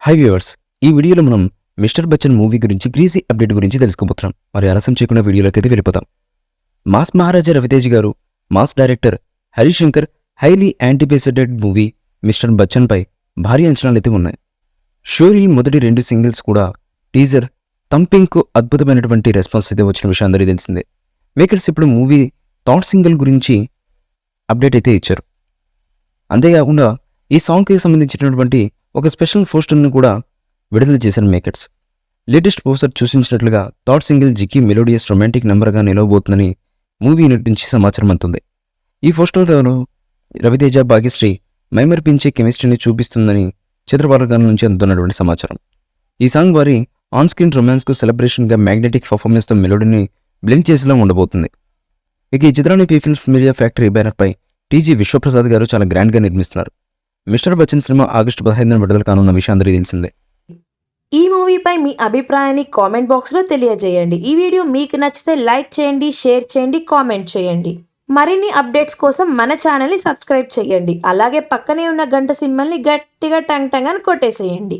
High viewers, ఈ వీడియోలో మనం మిస్టర్ బచ్చన్ మూవీ గురించి గ్రీజీ అప్డేట్ గురించి తెలుసుకోబోతున్నాం. మరి ఆలస్యం చేయకుండా వీడియోలోకి అయితే వెళ్ళిపోతాం. మాస్ మహారాజా రవితేజ్ గారు, mass director Harishankar highly anticipated movie mister Bachchan పై భారీ అంచనాలైతే ఉన్నాయి. షోరీ మొదటి 2 సింగిల్స్ కూడా టీజర్ తంపింగ్కు అద్భుతమైనటువంటి రెస్పాన్స్ అయితే వచ్చిన విషయం అందరికీ తెలిసిందే. మేకర్స్ ఇప్పుడు మూవీ థర్డ్ సింగిల్ గురించి అప్డేట్ అయితే ఇచ్చారు. అంతేకాకుండా ఈ సాంగ్కి సంబంధించినటువంటి ఒక స్పెషల్ పోస్టర్ను కూడా విడుదల చేసిన మేకర్స్. లేటెస్ట్ పోస్టర్ సూచించినట్లుగా థర్డ్ సింగిల్ జికి మెలోడియస్ రొమాంటిక్ నెంబర్గా నిలవబోతుందని మూవీ యూనిట్ నుంచి సమాచారం అందుతుంది. ఈ పోస్టర్లో రవితేజ భాగ్యశ్రీ మైమర్పించే కెమిస్ట్రీని చూపిస్తుందని చిత్రవర్గాల నుంచి అందుతున్నటువంటి సమాచారం. ఈ సాంగ్ వారి ఆన్ స్క్రీన్ రొమాన్స్కు సెలబ్రేషన్గా మ్యాగ్నెటిక్ పర్ఫార్మెన్స్తో మెలోడీని బ్లెండ్ చేసేలా ఉండబోతుంది. ఇక ఈ చిత్రాన్ని పీ ఫిల్మ్స్ మీడియా ఫ్యాక్టరీ బ్యానర్పై టీజీ విశ్వప్రసాద్ గారు చాలా గ్రాండ్గా నిర్మిస్తున్నారు. మిస్టర్ బచ్చన్ సినిమా ఆగస్టు 15న విడుదల కానున్న విషయం అందరికీ తెలిసిందే. ఈ మూవీపై మీ అభిప్రాయాన్ని కామెంట్ బాక్స్లో తెలియజేయండి. ఈ వీడియో మీకు నచ్చితే లైక్ చేయండి, షేర్ చేయండి, కామెంట్ చేయండి. మరిన్ని అప్డేట్స్ కోసం మన ఛానల్ని సబ్స్క్రైబ్ చేయండి. అలాగే పక్కనే ఉన్న గంట సింబల్ని గట్టిగా టంగ్ టంగ్ అని కొట్టేసేయండి.